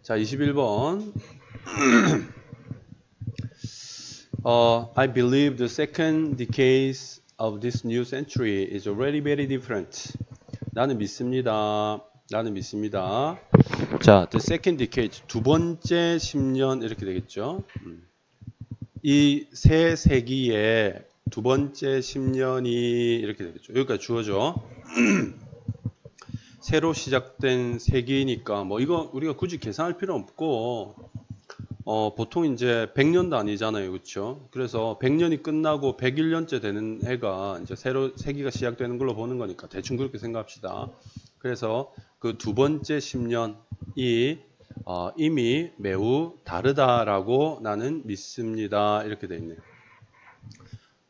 자, 21번. I believe the second decade of this new century is already very different. 나는 믿습니다. 나는 믿습니다. 자, the second decade, 두 번째 10년 이렇게 되겠죠. 이 새 세기의 두 번째 10년이 이렇게 되겠죠. 여기까지 주어져. 새로 시작된 세기니까 뭐 이거 우리가 굳이 계산할 필요 없고 보통 이제 100년 단위잖아요. 그렇죠? 그래서 100년이 끝나고 101년째 되는 해가 이제 새로 세기가 시작되는 걸로 보는 거니까 대충 그렇게 생각합시다. 그래서 그 두 번째 10년이 이미 매우 다르다라고 나는 믿습니다. 이렇게 돼 있네요.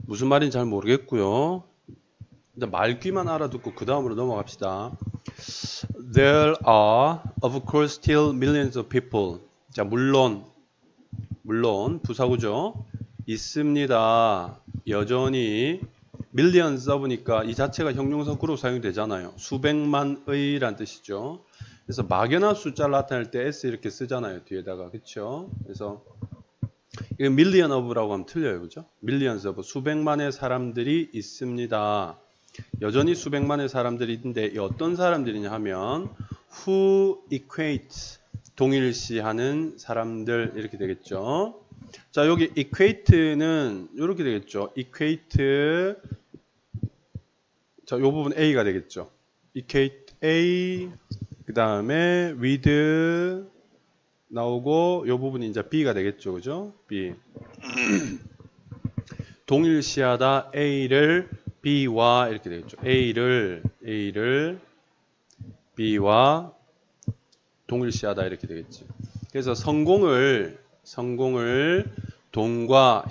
무슨 말인지 잘 모르겠고요. 일단 말귀만 알아듣고 그 다음으로 넘어갑시다. There are, of course, still millions of people. 자, 물론 부사구죠. 있습니다. 여전히 millions of니까 이 자체가 형용사구로 사용되잖아요. 수백만의 란 뜻이죠. 그래서 막연한 숫자를 나타낼 때 s 이렇게 쓰잖아요. 뒤에다가. 그렇죠? 그래서 이거 million of라고 하면 틀려요. 그죠? millions of 수백만의 사람들이 있습니다. 여전히 수백만의 사람들이 있는데 어떤 사람들이냐 하면 who equate 동일시하는 사람들 이렇게 되겠죠. 자, 여기 equate는 이렇게 되겠죠. equate 자, 요 부분 A가 되겠죠. equate A 그 다음에 with 나오고 요 부분이 이제 B가 되겠죠. 그죠? B 동일시하다 A를 B와 이렇게 되겠죠. A를 B와 동일시하다 이렇게 되겠죠. 그래서 성공을 돈과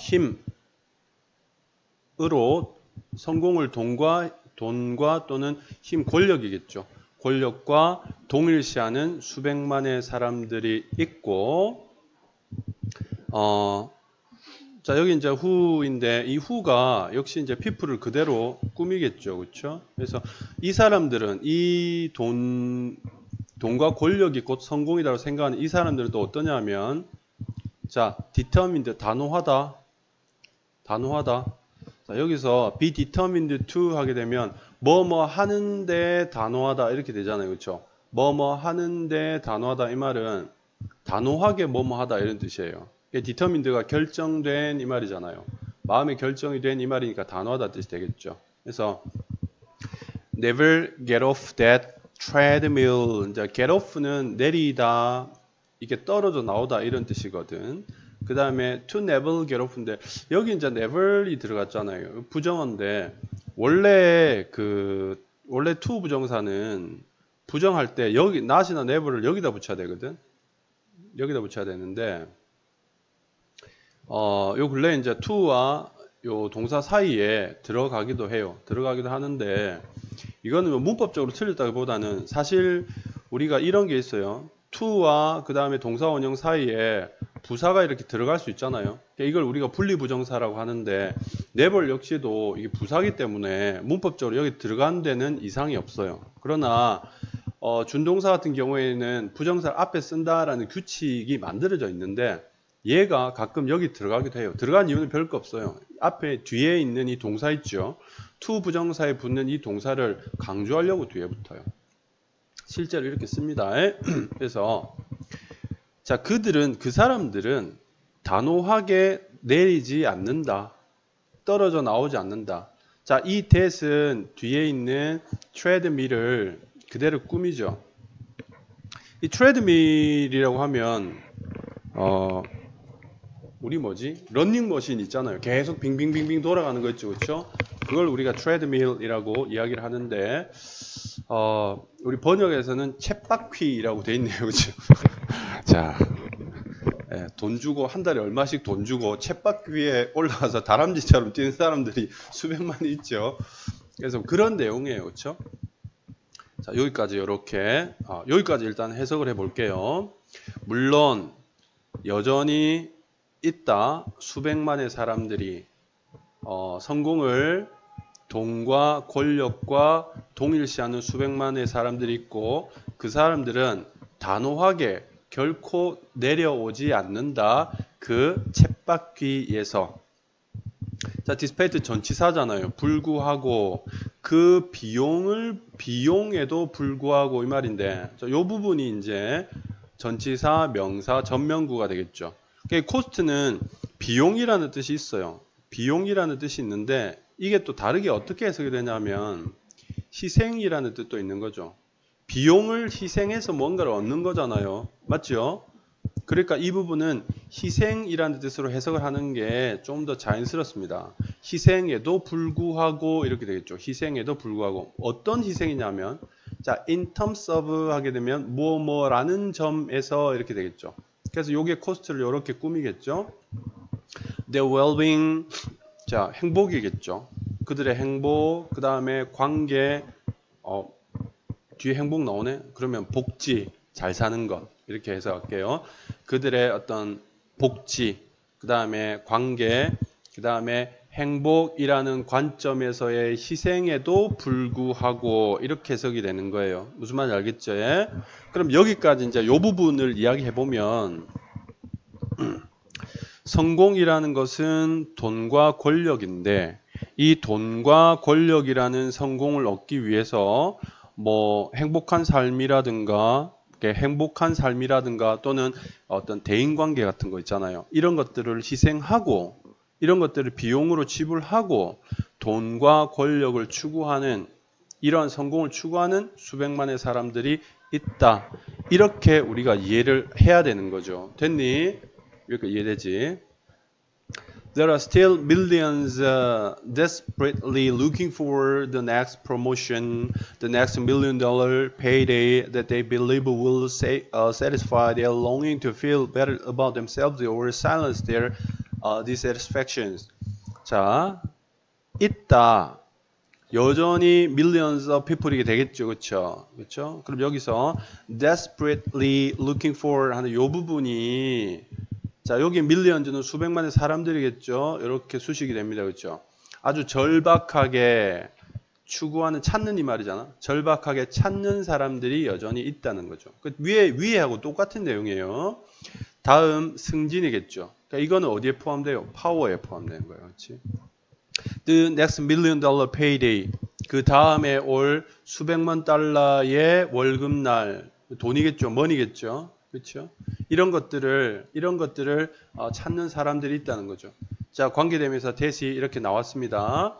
힘으로 성공을 돈과 또는 힘 권력이겠죠. 권력과 동일시하는 수백만의 사람들이 있고 자, 여기 이제 who인데 이 who가 역시 이제 people을 그대로 꾸미겠죠. 그렇죠? 그래서 이 사람들은 이 돈과 권력이 곧 성공이라고 생각하는 이 사람들은 또 어떠냐면 자, determined 단호하다. 자, 여기서 be determined to 하게 되면 뭐뭐 하는데 단호하다 이렇게 되잖아요. 그렇죠? 뭐뭐 하는데 단호하다 이 말은 단호하게 뭐뭐 하다 이런 뜻이에요. determined가 결정된 이 말이잖아요. 마음의 결정이 된 이 말이니까 단호하다 뜻이 되겠죠. 그래서 never get off that treadmill. 이제 get off는 내리다, 이게 떨어져 나오다 이런 뜻이거든. 그 다음에 to never get off인데 여기 이제 never이 들어갔잖아요. 부정어인데 원래 to 부정사는 부정할 때 여기 not이나 never를 여기다 붙여야 되거든. 여기다 붙여야 되는데 요 근래 이제 to와 요 동사 사이에 들어가기도 해요. 들어가기도 하는데 이거는 뭐 문법적으로 틀렸다기보다는 사실 우리가 이런 게 있어요. to와 그 다음에 동사 원형 사이에 부사가 이렇게 들어갈 수 있잖아요. 이걸 우리가 분리부정사라고 하는데 never 역시도 이게 부사기 때문에 문법적으로 여기 들어간 데는 이상이 없어요. 그러나 준동사 같은 경우에는 부정사를 앞에 쓴다라는 규칙이 만들어져 있는데 얘가 가끔 여기 들어가기도 해요. 들어간 이유는 별거 없어요. 앞에 뒤에 있는 이 동사 있죠. to 부정사에 붙는 이 동사를 강조하려고 뒤에 붙어요. 실제로 이렇게 습니다. 그래서 자, 그 사람들은 단호하게 내리지 않는다. 떨어져 나오지 않는다. 자, 이 that은 뒤에 있는 treadmill을 그대로 꾸미죠. 이 treadmill이라고 하면 우리 러닝머신 있잖아요. 계속 빙빙빙빙 돌아가는 거 있죠. 그렇죠? 그걸 우리가 treadmill이라고 이야기를 하는데 우리 번역에서는 쳇바퀴라고 돼 있네요. 그렇죠? 자, 돈 주고 한 달에 얼마씩 돈 주고 쳇바퀴 위에 올라가서 다람쥐처럼 뛰는 사람들이 수백만이 있죠. 그래서 그런 내용이에요. 그렇죠? 자, 여기까지 이렇게 여기까지 일단 해석을 해볼게요. 물론 여전히 있다. 수백만의 사람들이 성공을 돈과 권력과 동일시하는 수백만의 사람들이 있고 그 사람들은 단호하게 결코 내려오지 않는다. 그 쳇바퀴에서. 자, despite 전치사잖아요. 불구하고 그 비용에도 불구하고 이 말인데, 이 부분이 이제 전치사, 명사, 전면구가 되겠죠. 그러니까 cost는 비용이라는 뜻이 있어요. 비용이라는 뜻이 있는데 이게 또 다르게 어떻게 해석이 되냐면 희생이라는 뜻도 있는 거죠. 비용을 희생해서 뭔가를 얻는 거잖아요. 맞죠? 그러니까 이 부분은 희생이라는 뜻으로 해석을 하는 게 좀 더 자연스럽습니다. 희생에도 불구하고 이렇게 되겠죠. 희생에도 불구하고. 어떤 희생이냐면 자, in terms of 하게 되면 뭐라는 점에서 이렇게 되겠죠. 그래서 요게 코스트를 이렇게 꾸미겠죠. their well-being, 자, 행복이겠죠. 그들의 행복, 그 다음에 관계, 뒤에 행복 나오네? 그러면 복지, 잘 사는 것. 이렇게 해석할게요. 그들의 어떤 복지, 그 다음에 관계, 그 다음에 행복이라는 관점에서의 희생에도 불구하고 이렇게 해석이 되는 거예요. 무슨 말인지 알겠죠? 예? 그럼 여기까지 이제 이 부분을 이야기해 보면 성공이라는 것은 돈과 권력인데 이 돈과 권력이라는 성공을 얻기 위해서 뭐 행복한 삶이라든가 또는 어떤 대인관계 같은 거 있잖아요. 이런 것들을 희생하고 이런 것들을 비용으로 지불하고 돈과 권력을 추구하는 이러한 성공을 추구하는 수백만의 사람들이 있다. 이렇게 우리가 이해를 해야 되는 거죠. 됐니? 이렇게 이해되지? There are still millions desperately looking for the next promotion, the next $1 million payday that they believe will satisfy their longing to feel better about themselves or silence their dissatisfactions. 자, 있다. 여전히 millions of people이 되겠죠. 그렇죠? 그렇죠? 그럼 여기서 desperately looking for 하는 요 부분이 자, 여기 밀리언즈는 수백만의 사람들이겠죠. 이렇게 수식이 됩니다. 그렇죠? 아주 절박하게 추구하는 찾는 이 말이잖아. 절박하게 찾는 사람들이 여전히 있다는 거죠. 그 위에하고 똑같은 내용이에요. 다음 승진이겠죠. 그러니까 이거는 어디에 포함돼요? 파워에 포함되는 거예요. 그렇지? The next $1 million payday. 그 다음에 올 수백만 달러의 월급날. 돈이겠죠. 머니겠죠. 그렇죠? 이런 것들을 찾는 사람들이 있다는 거죠. 자, 관계대명사 대시 이렇게 나왔습니다.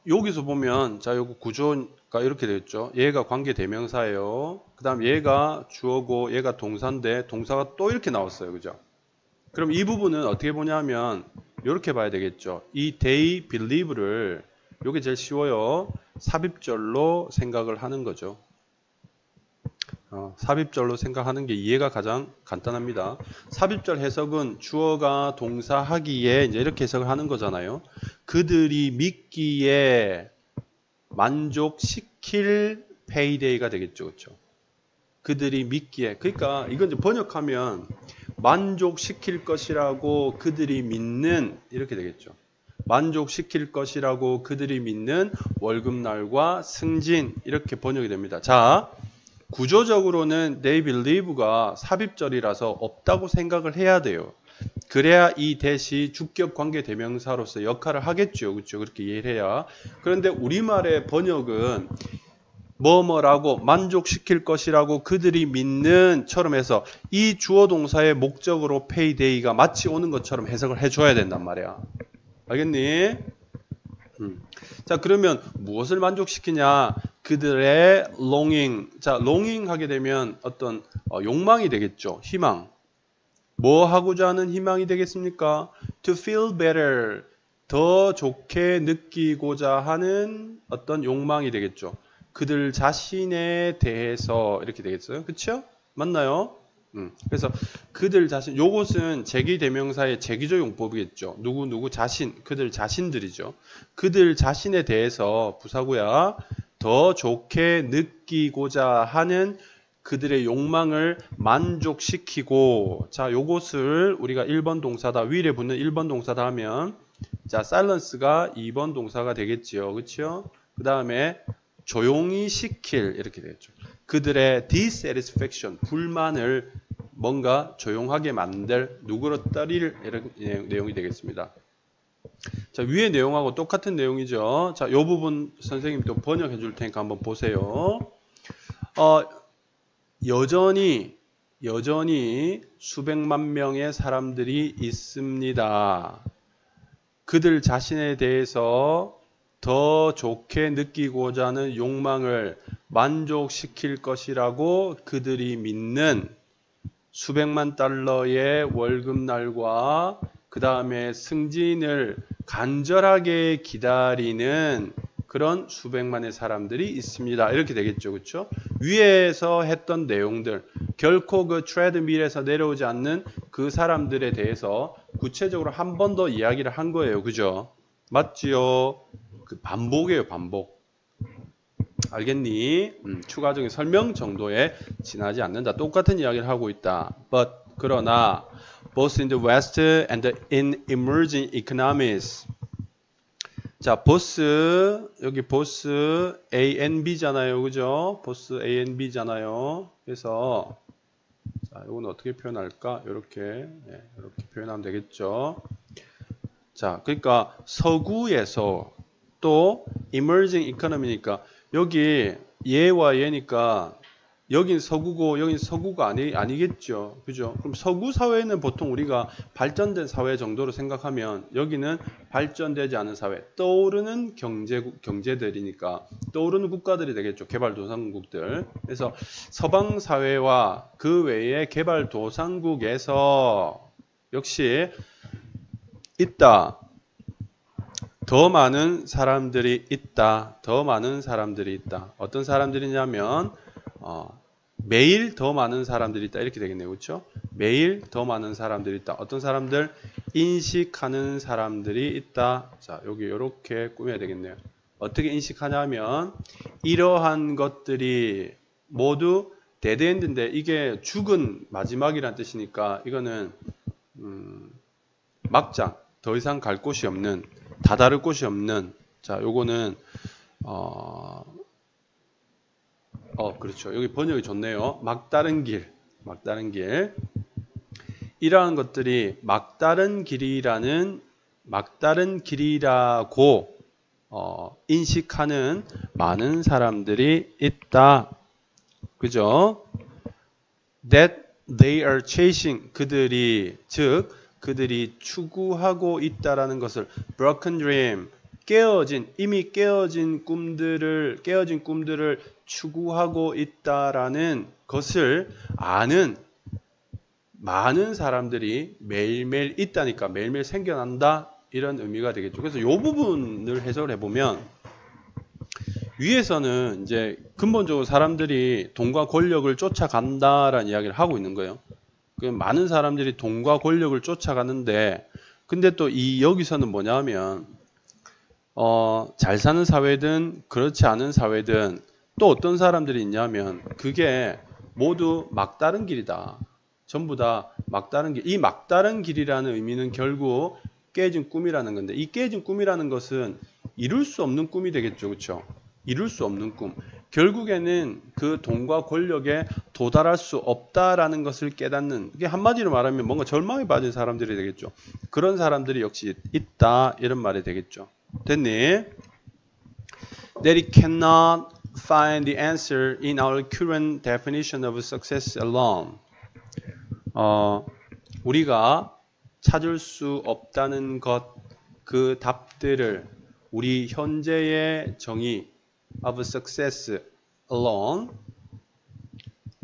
여기서 보면 자, 요거 구조가 이렇게 되겠죠. 얘가 관계대명사예요. 그다음 얘가 주어고 얘가 동사인데 동사가 또 이렇게 나왔어요. 그죠? 그럼 이 부분은 어떻게 보냐면 이렇게 봐야 되겠죠. 이 they believe를 요게 제일 쉬워요. 삽입절로 생각을 하는 거죠. 삽입절로 생각하는 게 이해가 가장 간단합니다. 삽입절 해석은 주어가 동사하기에 이제 이렇게 해석을 하는 거잖아요. 그들이 믿기에 만족시킬 페이데이가 되겠죠. 그렇죠? 그들이 믿기에. 그러니까 이건 이제 번역하면 만족시킬 것이라고 그들이 믿는 이렇게 되겠죠. 만족시킬 것이라고 그들이 믿는 월급날과 승진 이렇게 번역이 됩니다. 자, 구조적으로는 they believe가 삽입절이라서 없다고 생각을 해야 돼요. 그래야 이 대시 주격 관계 대명사로서 역할을 하겠죠. 그렇죠? 그렇게 이해를 해야. 그런데 우리말의 번역은 뭐뭐라고 만족시킬 것이라고 그들이 믿는처럼 해서 이 주어 동사의 목적으로 payday가 마치 오는 것처럼 해석을 해줘야 된단 말이야. 알겠니? 자, 그러면 무엇을 만족시키냐? 그들의 longing. 자, longing 하게 되면 어떤 욕망이 되겠죠. 희망. 뭐 하고자 하는 희망이 되겠습니까? To feel better. 더 좋게 느끼고자 하는 어떤 욕망이 되겠죠. 그들 자신에 대해서 이렇게 되겠어요. 그렇죠? 맞나요? 그래서 그들 자신, 요것은 제기대명사의 제기조 용법이겠죠. 누구 자신, 그들 자신들이죠. 그들 자신에 대해서 부사구야 더 좋게 느끼고자 하는 그들의 욕망을 만족시키고, 자, 요것을 우리가 1번 동사다, 위에 붙는 1번 동사다 하면, 자, silence가 2번 동사가 되겠지요. 그렇죠? 그 다음에 조용히 시킬 이렇게 되겠죠. 그들의 dissatisfaction, 불만을 뭔가 조용하게 만들, 누그러뜨릴 이런 내용이 되겠습니다. 자, 위의 내용하고 똑같은 내용이죠. 자, 이 부분 선생님이 또 번역해 줄 테니까 한번 보세요. 여전히 수백만 명의 사람들이 있습니다. 그들 자신에 대해서 더 좋게 느끼고자 하는 욕망을 만족시킬 것이라고 그들이 믿는 수백만 달러의 월급날과 그 다음에 승진을 간절하게 기다리는 그런 수백만의 사람들이 있습니다. 이렇게 되겠죠. 그렇죠? 위에서 했던 내용들, 결코 그 트레드밀에서 내려오지 않는 그 사람들에 대해서 구체적으로 한 번 더 이야기를 한 거예요. 그죠? 맞지요? 그 반복이에요. 반복. 알겠니? 추가적인 설명 정도에 지나지 않는다. 똑같은 이야기를 하고 있다. But 그러나 both in the West and in emerging economies. 자, 보스 여기 보스 A and B잖아요. 그죠? 보스 A and B잖아요. 그래서 자, 이건 어떻게 표현할까? 이렇게 표현하면 되겠죠. 자, 그러니까 서구에서 또 emerging economy니까 여기 얘와 얘니까 여긴 서구고 여긴 서구가 아니겠죠. 그죠? 그럼 서구 사회는 보통 우리가 발전된 사회 정도로 생각하면 여기는 발전되지 않은 사회, 떠오르는 경제들이니까 떠오르는 국가들이 되겠죠. 개발도상국들. 그래서 서방 사회와 그 외의 개발도상국에서 역시 있다. 더 많은 사람들이 있다. 더 많은 사람들이 있다. 어떤 사람들이냐면 매일 더 많은 사람들이 있다. 이렇게 되겠네요. 그렇죠? 매일 더 많은 사람들이 있다. 어떤 사람들? 인식하는 사람들이 있다. 자, 여기 이렇게 꾸며야 되겠네요. 어떻게 인식하냐면 이러한 것들이 모두 데드엔드인데 이게 죽은 마지막이란 뜻이니까 이거는 막장, 더 이상 갈 곳이 없는, 다다를 곳이 없는. 자, 요거는 그렇죠. 여기 번역이 좋네요. 막다른 길. 이러한 것들이 막다른 길이라고 인식하는 많은 사람들이 있다. 그죠? That they are chasing. 그들이 추구하고 있다라는 것을 broken dream. 이미 깨어진 꿈들을 추구하고 있다라는 것을 아는 많은 사람들이 매일매일 있다니까, 매일매일 생겨난다, 이런 의미가 되겠죠. 그래서 이 부분을 해석을 해보면 위에서는 이제 근본적으로 사람들이 돈과 권력을 쫓아간다라는 이야기를 하고 있는 거예요. 많은 사람들이 돈과 권력을 쫓아가는데, 근데 또 여기서는 뭐냐면 잘 사는 사회든 그렇지 않은 사회든 또 어떤 사람들이 있냐면 그게 모두 막다른 길이다. 전부 다 막다른 길. 이 막다른 길이라는 의미는 결국 깨진 꿈이라는 건데, 이 깨진 꿈이라는 것은 이룰 수 없는 꿈이 되겠죠. 그렇죠? 이룰 수 없는 꿈. 결국에는 그 돈과 권력에 도달할 수 없다라는 것을 깨닫는, 이게 한마디로 말하면 뭔가 절망에 빠진 사람들이 되겠죠. 그런 사람들이 역시 있다, 이런 말이 되겠죠. 됐니? That it cannot find the answer in our current definition of success alone. 우리가 찾을 수 없다는 것, 그 답들을 우리 현재의 정의 of success alone.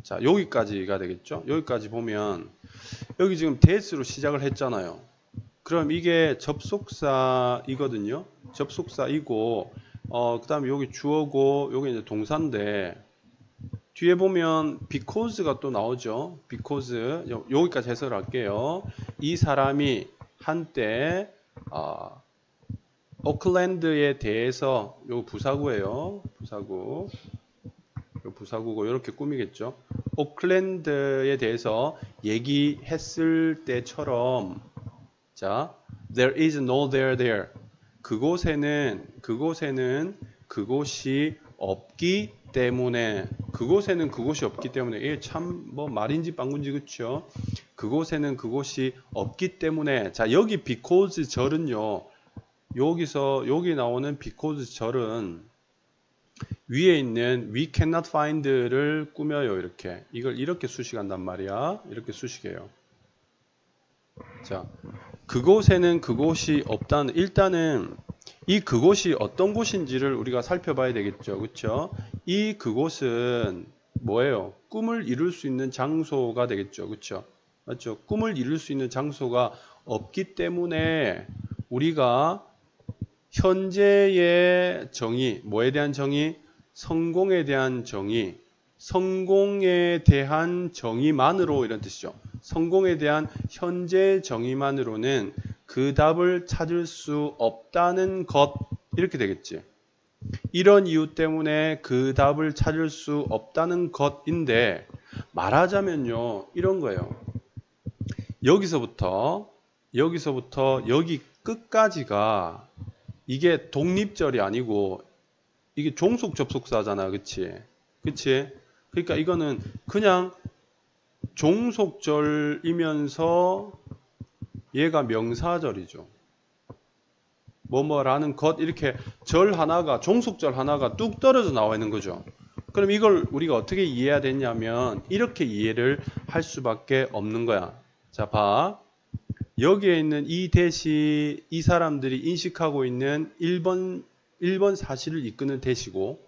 자, 여기까지가 되겠죠. 여기까지 보면 여기 지금 that으로 시작을 했잖아요. 그럼 이게 접속사이거든요. 접속사이고 그 다음에 여기 주어고 여기 이제 동사인데, 뒤에 보면 because가 또 나오죠. because. 여기까지 해석을 할게요. 이 사람이 한때 오클랜드에 대해서, 요 부사구예요. 부사구. 요 부사구고 이렇게 꾸미겠죠. 오클랜드에 대해서 얘기했을 때처럼, 자, there is no there. 그곳에는 그곳이 없기 때문에 그곳에는 그곳이 없기 때문에 이게 참 뭐 말인지 빵군지 그렇죠? 그곳에는 그곳이 없기 때문에 자 여기 because 절은요. 여기 나오는 because 절은 위에 있는 we cannot find를 꾸며요. 이렇게 이걸 이렇게 수식한단 말이야. 이렇게 수식해요. 자 그곳에는 그곳이 없다는 일단은 이 그곳이 어떤 곳인지를 우리가 살펴봐야 되겠죠. 그렇죠? 이 그곳은 뭐예요? 꿈을 이룰 수 있는 장소가 되겠죠. 그렇죠? 맞죠? 꿈을 이룰 수 있는 장소가 없기 때문에 우리가 현재의 정의, 뭐에 대한 정의? 성공에 대한 정의, 성공에 대한 정의만으로 이런 뜻이죠. 성공에 대한 현재 정의만으로는 그 답을 찾을 수 없다는 것 이렇게 되겠지. 이런 이유 때문에 그 답을 찾을 수 없다는 것인데 말하자면요. 이런 거예요. 여기서부터 여기 끝까지가 이게 독립절이 아니고 이게 종속 접속사잖아. 그치? 그치? 그러니까 이거는 그냥 종속절이면서 얘가 명사절이죠. 뭐뭐라는 것 이렇게 절 하나가 종속절 하나가 뚝 떨어져 나와 있는 거죠. 그럼 이걸 우리가 어떻게 이해해야 되냐면 이렇게 이해를 할 수밖에 없는 거야. 자, 봐. 여기에 있는 이 대시 이 사람들이 인식하고 있는 1번 사실을 이끄는 대시고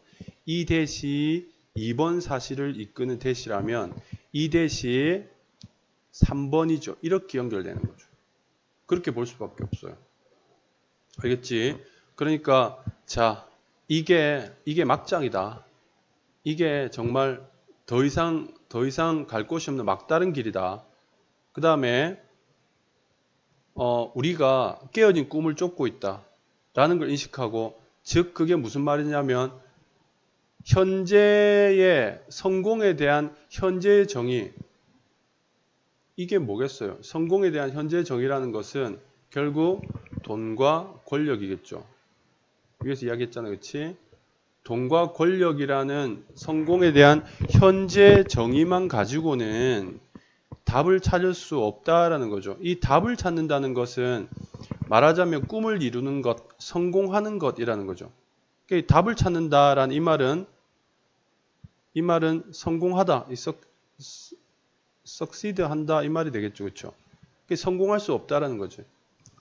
이 대시 2번 사실을 이끄는 대시라면 이 대시 3번이죠. 이렇게 연결되는 거죠. 그렇게 볼 수밖에 없어요. 알겠지? 그러니까 자 이게 막장이다. 이게 정말 더 이상 갈 곳이 없는 막다른 길이다. 그 다음에 우리가 깨어진 꿈을 쫓고 있다. 라는 걸 인식하고 즉 그게 무슨 말이냐면 현재의 성공에 대한 현재의 정의 이게 뭐겠어요? 성공에 대한 현재의 정의라는 것은 결국 돈과 권력이겠죠. 위에서 이야기했잖아요. 그렇지? 돈과 권력이라는 성공에 대한 현재 정의만 가지고는 답을 찾을 수 없다라는 거죠. 이 답을 찾는다는 것은 말하자면 꿈을 이루는 것, 성공하는 것이라는 거죠. 그러니까 답을 찾는다라는 이 말은 성공하다, succeed 한다 이 말이 되겠죠. 그렇죠? 성공할 수 없다라는 거죠.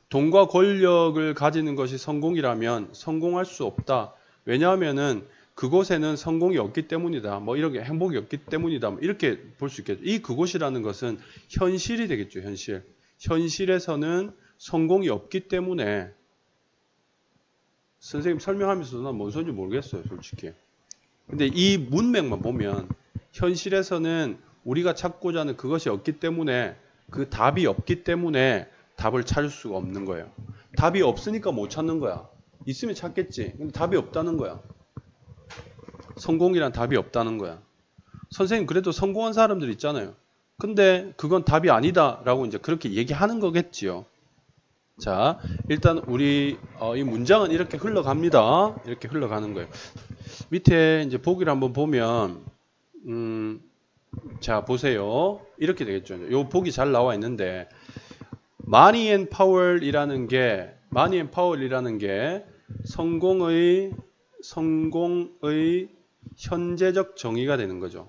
돈과 권력을 가지는 것이 성공이라면 성공할 수 없다. 왜냐하면은 그곳에는 성공이 없기 때문이다. 뭐 이렇게 행복이 없기 때문이다. 뭐 이렇게 볼 수 있겠죠. 이 그곳이라는 것은 현실이 되겠죠. 현실. 현실에서는 성공이 없기 때문에 선생님 설명하면서도 난 뭔 소리인지 모르겠어요. 솔직히. 근데 이 문맥만 보면 현실에서는 우리가 찾고자 하는 그것이 없기 때문에 그 답이 없기 때문에 답을 찾을 수가 없는 거예요. 답이 없으니까 못 찾는 거야. 있으면 찾겠지. 근데 답이 없다는 거야. 성공이란 답이 없다는 거야. 선생님 그래도 성공한 사람들 있잖아요. 근데 그건 답이 아니다 라고 이제 그렇게 얘기하는 거겠지요. 자, 일단 우리 이 문장은 이렇게 흘러갑니다. 이렇게 흘러가는 거예요. 밑에 이제 보기를 한번 보면 자 보세요. 이렇게 되겠죠. 요 보기 잘 나와 있는데 Money and Power이라는 게 성공의 현재적 정의가 되는 거죠.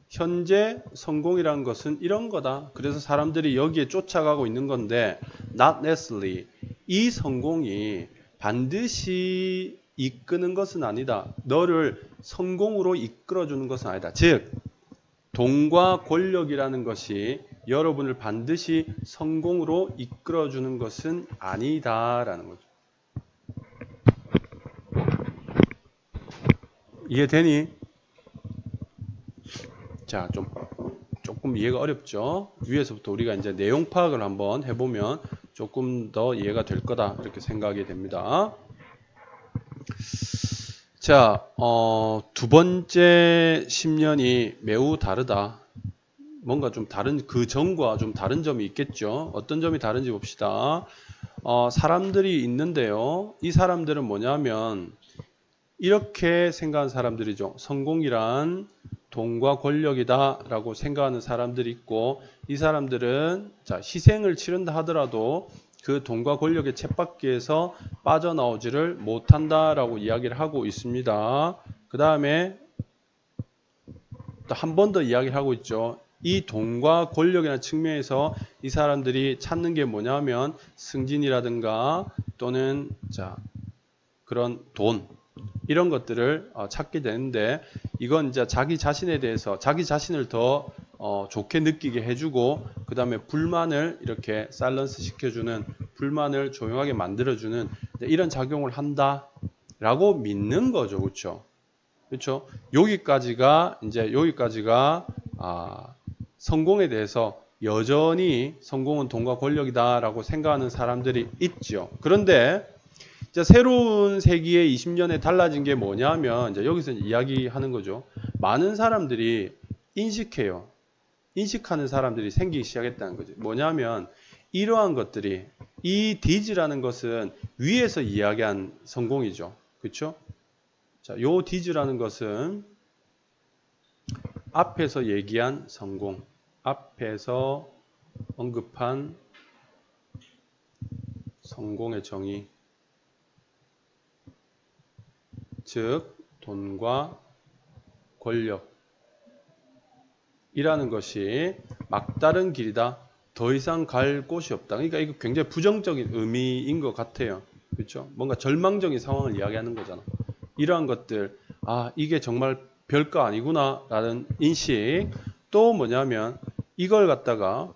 현재 성공이라는 것은 이런 거다. 그래서 사람들이 여기에 쫓아가고 있는 건데 not necessarily 이 성공이 반드시 이끄는 것은 아니다. 너를 성공으로 이끌어주는 것은 아니다. 즉 돈과 권력이라는 것이 여러분을 반드시 성공으로 이끌어주는 것은 아니다라는 거죠. 이해되니? 자, 조금 이해가 어렵죠? 위에서부터 우리가 이제 내용 파악을 한번 해보면 조금 더 이해가 될 거다. 이렇게 생각이 됩니다. 자, 두 번째 10년이 매우 다르다. 뭔가 좀 다른, 그 전과 좀 다른 점이 있겠죠? 어떤 점이 다른지 봅시다. 사람들이 있는데요. 이 사람들은 뭐냐면, 이렇게 생각하는 사람들이죠. 성공이란 돈과 권력이다 라고 생각하는 사람들이 있고, 이 사람들은 자, 희생을 치른다 하더라도 그 돈과 권력의 쳇바퀴에서 빠져나오지를 못한다 라고 이야기를 하고 있습니다. 그 다음에 또 한 번 더 이야기를 하고 있죠. 이 돈과 권력이라는 측면에서 이 사람들이 찾는 게 뭐냐면 승진이라든가 또는 자, 그런 돈 이런 것들을 찾게 되는데, 이건 이제 자기 자신에 대해서 자기 자신을 더 좋게 느끼게 해주고, 그 다음에 불만을 이렇게 사일런스 시켜주는, 불만을 조용하게 만들어주는 이런 작용을 한다라고 믿는 거죠. 그렇죠? 그렇죠? 여기까지가 성공에 대해서 여전히 성공은 돈과 권력이다라고 생각하는 사람들이 있죠. 그런데 이제 새로운 세기의 20년에 달라진 게 뭐냐면, 이제 여기서 이야기하는 거죠. 많은 사람들이 인식해요. 인식하는 사람들이 생기기 시작했다는 거죠. 뭐냐면 이러한 것들이, 이 디즈라는 것은 위에서 이야기한 성공이죠. 그렇죠? 자, 요 디즈라는 것은 앞에서 얘기한 성공, 앞에서 언급한 성공의 정의, 즉 돈과 권력이라는 것이 막다른 길이다. 더 이상 갈 곳이 없다. 그러니까 이거 굉장히 부정적인 의미인 것 같아요. 그렇죠? 뭔가 절망적인 상황을 이야기하는 거잖아. 이러한 것들, 이게 정말 별거 아니구나 라는 인식. 또 뭐냐면 이걸 갖다가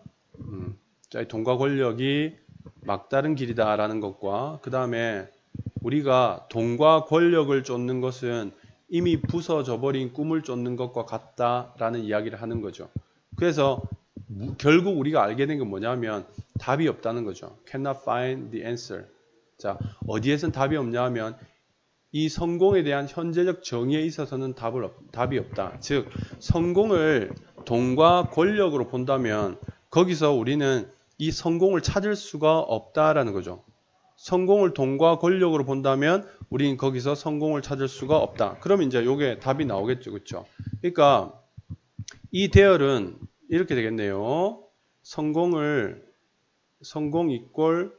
돈과 권력이 막다른 길이다 라는 것과, 그 다음에 우리가 돈과 권력을 쫓는 것은 이미 부서져 버린 꿈을 쫓는 것과 같다라는 이야기를 하는 거죠. 그래서 결국 우리가 알게 된 건 뭐냐면 답이 없다는 거죠. Cannot find the answer. 자, 어디에선 답이 없냐 하면 이 성공에 대한 현재적 정의에 있어서는 답이 없다. 즉 성공을 돈과 권력으로 본다면 거기서 우리는 이 성공을 찾을 수가 없다라는 거죠. 성공을 돈과 권력으로 본다면 우리는 거기서 성공을 찾을 수가 없다. 그러면 이제 요게 답이 나오겠죠. 그렇죠? 그러니까 이 대열은 이렇게 되겠네요. 성공 이꼴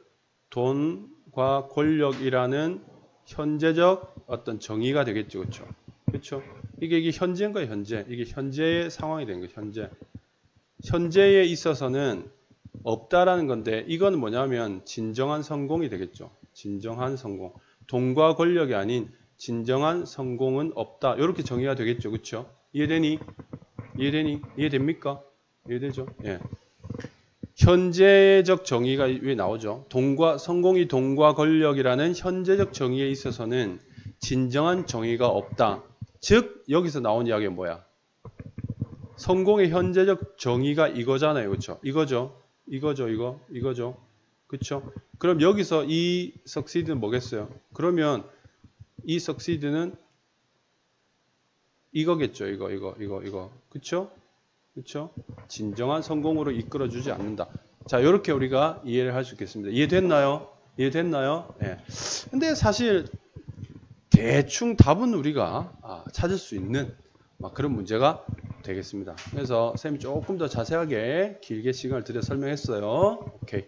돈과 권력이라는 현재적 어떤 정의가 되겠죠. 그렇죠? 그렇죠? 이게 현재인 거예요. 현재. 이게 현재의 상황이 되는 거예요. 현재에 있어서는 없다라는 건데, 이건 뭐냐면 진정한 성공이 되겠죠. 진정한 성공. 돈과 권력이 아닌 진정한 성공은 없다. 이렇게 정의가 되겠죠. 그렇죠? 이해되니? 이해됩니까? 이해되죠? 예. 현재적 정의가 왜 나오죠? 성공이 돈과 권력이라는 현재적 정의에 있어서는 진정한 정의가 없다. 즉 여기서 나온 이야기가 뭐야? 성공의 현재적 정의가 이거잖아요. 그렇죠? 이거죠. 그렇죠? 그럼 여기서 이 succeed는 뭐겠어요? 그러면 이 succeed는 이거겠죠. 이거. 그렇죠? 진정한 성공으로 이끌어 주지 않는다. 자, 이렇게 우리가 이해를 할 수 있겠습니다. 이해됐나요? 예. 근데 사실 대충 답은 우리가 찾을 수 있는 그런 문제가 되겠습니다. 그래서 쌤이 조금 더 자세하게 길게 시간을 들여 설명했어요. 오케이.